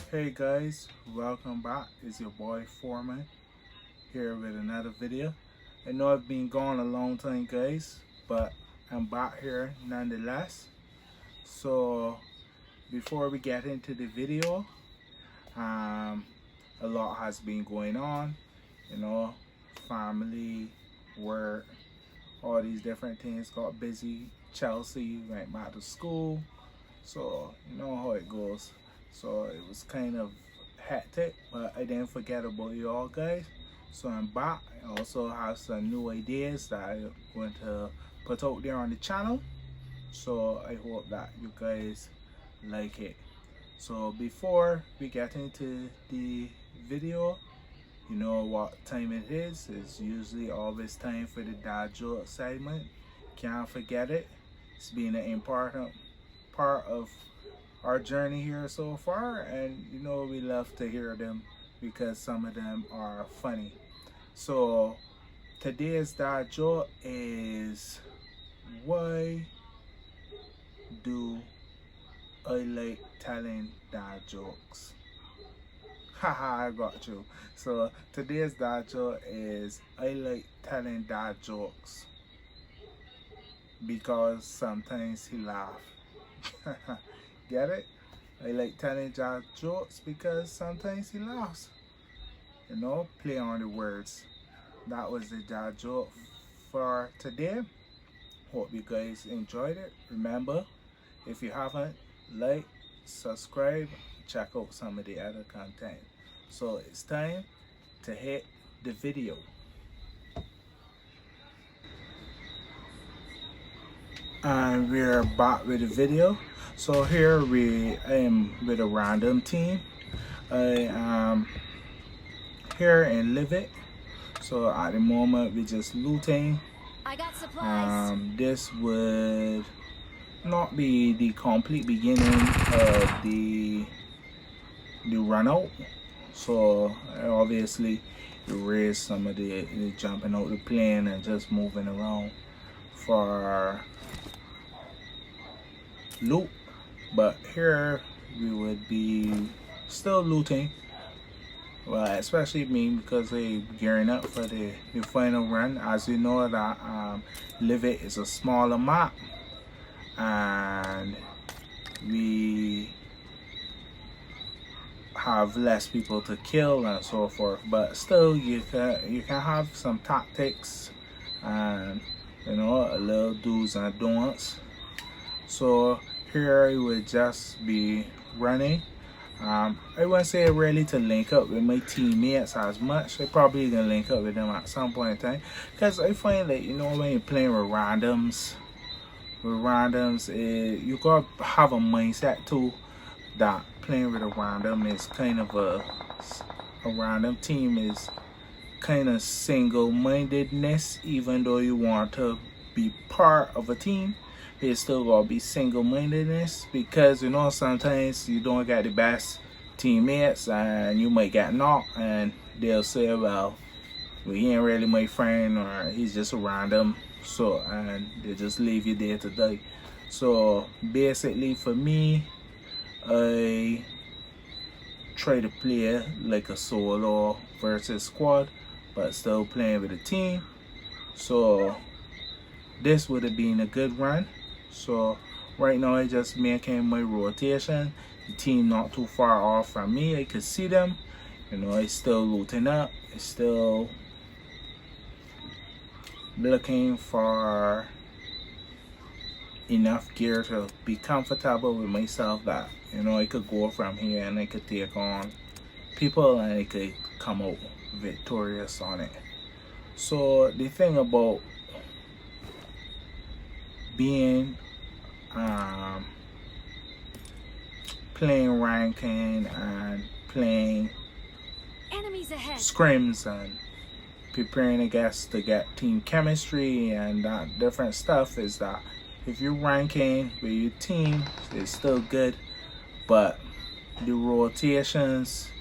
Hey guys, welcome back. It's your boy Foreman here with another video. I know I've been gone a long time guys, but I'm back here nonetheless. So before we get into the video, a lot has been going on, you know, family, work, all these different things got busy. Chelsea went back to school, so you know how it goes. So it was kind of hectic, but I didn't forget about you all guys. So I'm back. I also have some new ideas that I'm going to put out there on the channel. So I hope that you guys like it. So before we get into the video, you know what time it is. It's usually always time for the dad joke segment. Can't forget it. It's been an important part of our journey here so far, and you know we love to hear them because some of them are funny. So today's dad joke is, why do I like telling dad jokes? Haha, I got you. So today's dad joke is, I like telling dad jokes because sometimes he laughs. Get it? I like telling dad jokes because sometimes he laughs. You know, play on the words. That was the dad joke for today. Hope you guys enjoyed it. Remember, if you haven't, like, subscribe, check out some of the other content. So it's time to hit the video. And we're back with the video. So here I am with a random team. I am here in Live It. So at the moment we're just looting. I got supplies. This would not be the complete beginning of the run out. So obviously erase some of the jumping out the plane and just moving around for loot. But here we would be still looting. Well, especially me, because they gearing up for the final run. As you know that Live It is a smaller map, and we have less people to kill and so forth. But still, you can have some tactics and you know a little do's and don'ts. So here I would just be running. I wouldn't say really to link up with my teammates as much. I probably gonna link up with them at some point in time, because I find that, you know, when you're playing with randoms, you gotta have a mindset too that playing with a random is kind of a random team is kind of single-mindedness. Even though you want to be part of a team, there's still gonna be single-mindedness, because you know sometimes you don't get the best teammates and you might get knocked and they'll say, well, he ain't really my friend, or he's just a random, so, and they just leave you there to die. So basically for me, I try to play like a solo versus squad, but still playing with a team. So this would have been a good run. So right now I just making my rotation. The team not too far off from me. I could see them. You know, I still looting up. I still looking for enough gear to be comfortable with myself that, you know, I could go from here and I could take on people and I could come out victorious on it. So the thing about being playing ranking and playing Enemies ahead. scrims and preparing against to get team chemistry and that different stuff is that if you're ranking with your team, it's still good, but the rotations,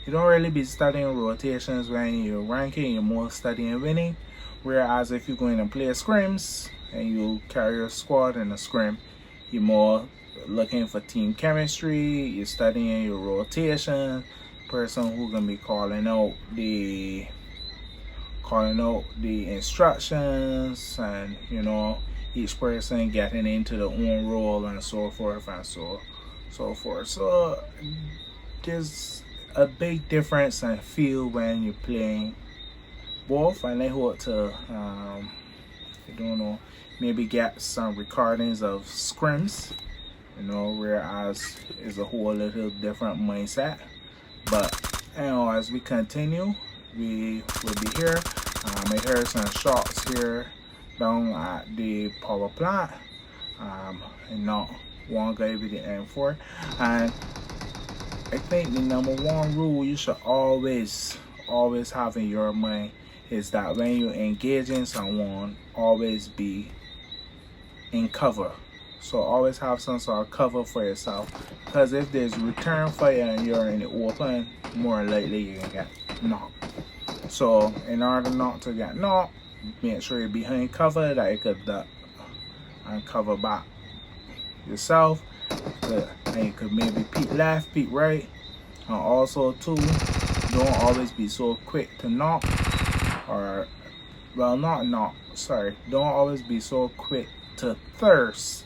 you don't really be studying rotations when you're ranking. You're more studying winning. Whereas if you're going to play scrims and you carry your squad in a scrim, you're more looking for team chemistry, you're studying your rotation, person who gonna be calling out the instructions, and each person getting into their own role, and so forth and so forth. So there's a big difference in feel when you're playing both, and I hope to I don't know, maybe get some recordings of scrims, whereas it's a whole little different mindset. But as we continue, we will be here. I heard some shots here down at the power plant, and not one guy with the M4. And I think the number one rule you should always have in your mind is that when you're engaging someone, always be in cover. So always have some sort of cover for yourself, because if there's return fire and you're in the open, more likely you can get knocked. So in order not to get knocked, make sure you're behind cover, that you could duck and cover back yourself, and you could maybe peek left, peek right. And also too, don't always be so quick to knock, or well, not knock, sorry, don't always be so quick to thirst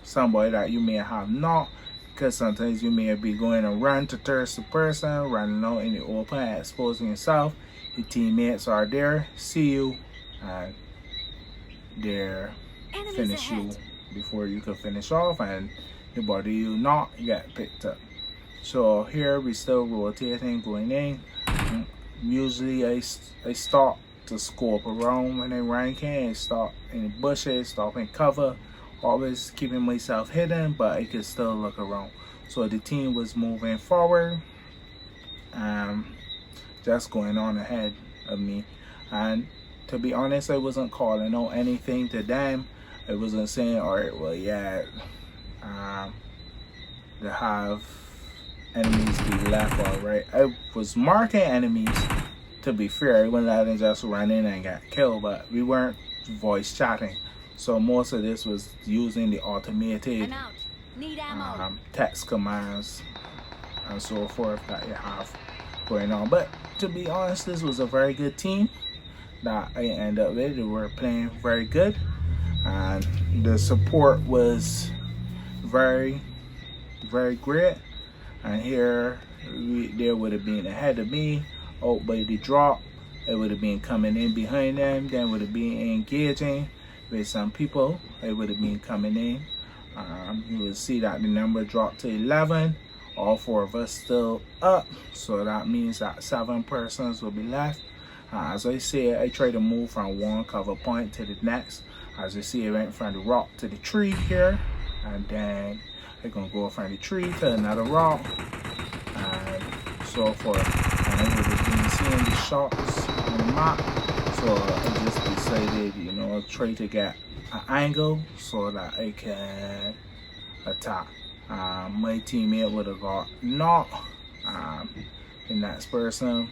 somebody that you may have knocked, because sometimes you may be going to run to thirst the person, running out in the open, exposing yourself. Your teammates are there, see you, and they're finish you before you can finish off, and the body you knock get picked up. So here we still rotating, going in. Usually I start to scope around when I'm ranking. I start in the bushes, stop in cover, always keeping myself hidden, but I could still look around. So the team was moving forward, just going on ahead of me. And to be honest, I wasn't calling out anything to them. I wasn't saying, all right, well, yeah, they have enemies be left, all right. I was marking enemies, to be fair. I wouldn't let them just run in and get killed, but we weren't voice chatting. So most of this was using the automated text commands and so forth that you have going on. But to be honest, this was a very good team that I ended up with. They were playing very good, and the support was very, very great. And here they would have been ahead of me out by the drop. It would have been coming in behind them, then would have been engaging with some people. It would have been coming in. You will see that the number dropped to 11. All four of us still up, so that means that 7 persons will be left. As I say, I try to move from one cover point to the next. As you see, I went from the rock to the tree here, and then I'm gonna go from the tree to another rock, and so forth. And I would have been seeing the shots on the map, so I just decided, try to get an angle so that I can attack. My teammate would have got knocked. The next person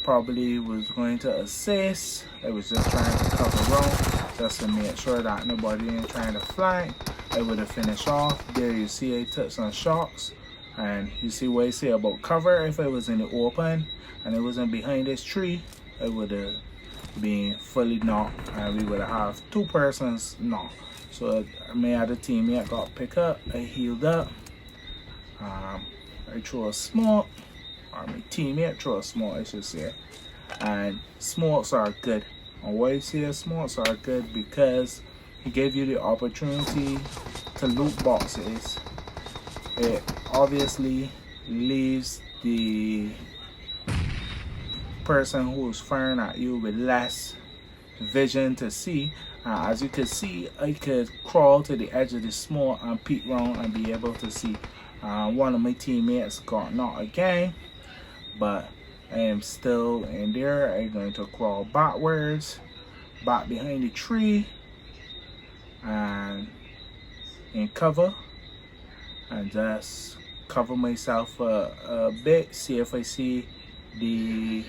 probably was going to assist. I was just trying to cover around just to make sure that nobody ain't trying to flank. I would have finished off. There you see I took some shots, and you see what I say about cover. If I was in the open and it wasn't behind this tree, I would have been fully knocked, and we would have 2 persons knocked. So my other teammate got picked up. I healed up. I threw a smoke, or my teammate threw a smoke, I should say. And smokes are good. And why I say smokes are good, because it gave you the opportunity to loot boxes. It obviously leaves the person who's firing at you with less vision to see. As you can see, I could crawl to the edge of the smoke and peek around and be able to see. One of my teammates got knocked again, but I am still in there. I'm going to crawl backwards, back behind the tree, and in cover, and just cover myself a bit, see if I see the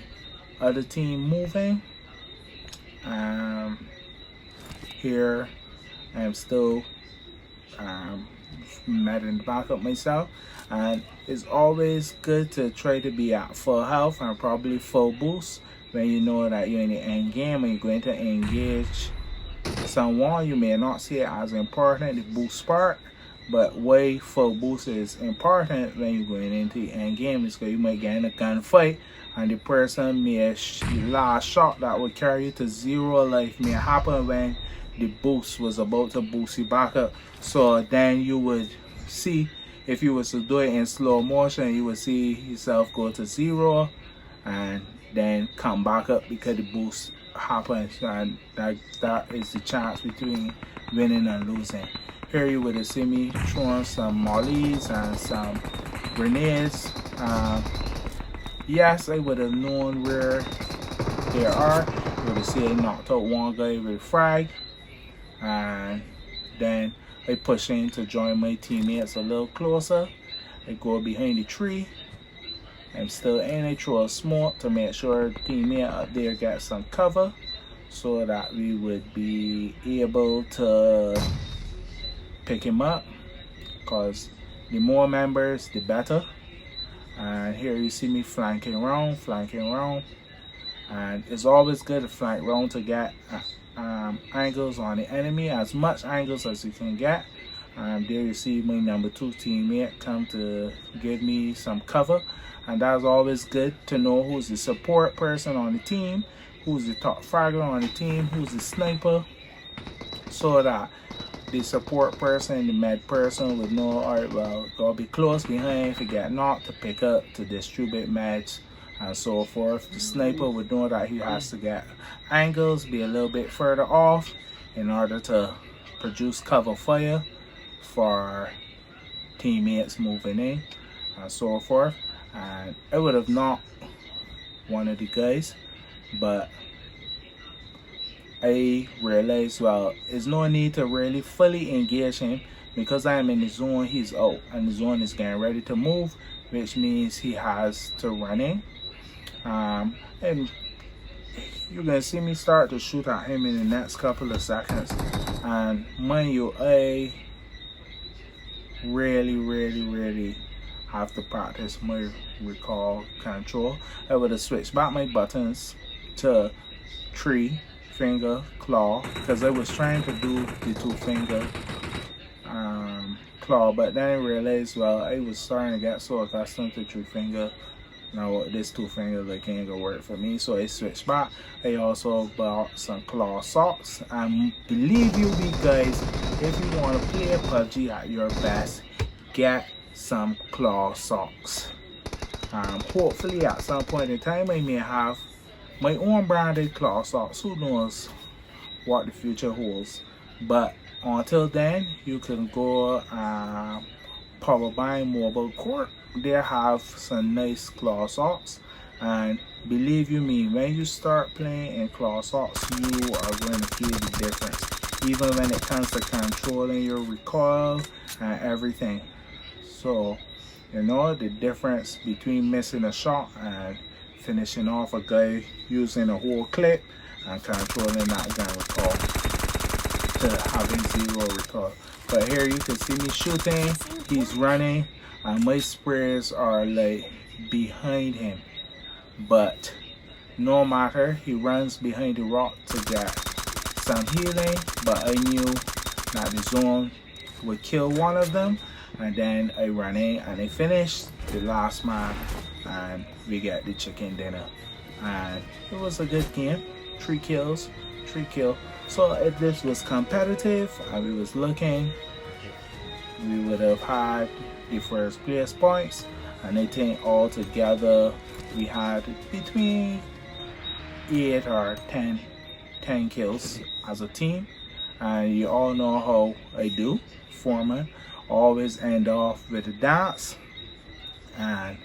other team moving. Here I am still Met in the backup myself, and it's always good to try to be at full health and probably full boost when you know that you're in the end game and you're going to engage someone. You may not see it as important, the boost part, but why full boost is important when you're going into the end game is because you might get in a gunfight and the person may the last shot that would carry you to 0 life may happen when the boost was about to boost you back up. So then you would see, if you was to do it in slow motion, you would see yourself go to 0 and then come back up because the boost happens, and that is the chance between winning and losing. Here you would have seen me throwing some mollies and some grenades. Yes, I would have known where they are. You would have seen I knocked out one guy with a frag, and then I push in to join my teammates a little closer. I go behind the tree. I'm still in. I throw a smoke to make sure the teammate up there gets some cover so that we would be able to pick him up, because the more members the better. And here you see me flanking around, and it's always good to flank around to get angles on the enemy, as much angles as you can get. There you see my number 2 teammate come to give me some cover, and that's always good to know who's the support person on the team, who's the top fragger on the team, who's the sniper, so that the support person, the med person would know, alright, well, gotta be close behind to get knocked, to pick up, to distribute meds, and so forth. The sniper would know that he has to get angles, be a little bit further off in order to produce cover fire for teammates moving in, and so forth. And I would have knocked one of the guys, but I realized, well, there's no need to really fully engage him because I'm in the zone, he's out, and the zone is getting ready to move, which means he has to run in. And you're gonna see me start to shoot at him in the next couple of seconds. And mind you, I really have to practice my recall control. I would have switched back my buttons to tree, finger, claw, because I was trying to do the 2-finger claw, but then I realized, well, I was starting to get so accustomed to 3-finger. Now this 2-finger like ain't gonna work for me, so I switched back. I also bought some claw socks, and believe you me guys, if you want to play PUBG at your best, get some claw socks. Hopefully at some point in time I may have my own branded claw socks. Who knows what the future holds, but until then you can go PUBG Mobile Court. They have some nice claw socks, and believe you me, when you start playing in claw socks, you are going to feel the difference, even when it comes to controlling your recoil and everything. So you know the difference between missing a shot and finishing off a guy using a whole clip and controlling that gun recoil to having 0 recoil. But here you can see me shooting, he's running, and my sprays are like behind him, but no matter, he runs behind the rock to get some healing. But I knew that the zone would kill one of them, and then I ran in and I finished the last man, and we get the chicken dinner. And it was a good game. 3 kills, 3 kills. So if this was competitive and we was looking, we would have had the first place points, and I think all together we had between 8 or 10 kills as a team. And you all know how I do. Foreman always end off with a dance and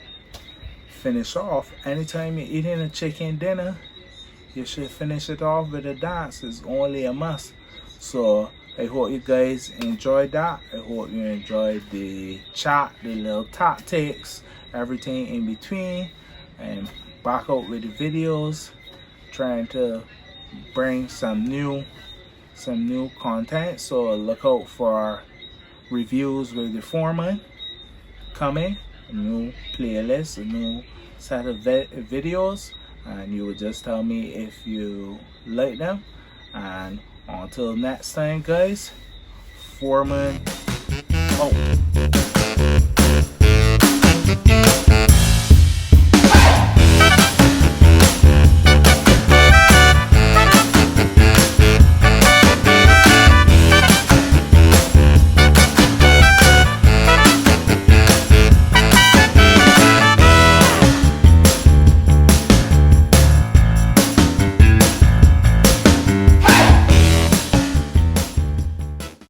finish off. Anytime you're eating a chicken dinner, you should finish it off with a dance. It's only a must. So I hope you guys enjoyed that. I hope you enjoyed the chat, the little tactics, everything in between, and back out with the videos, trying to bring some new content. So look out for reviews with the Foreman coming, a new playlist, a new set of videos, and you will just tell me if you like them. And until next time, guys, Foreman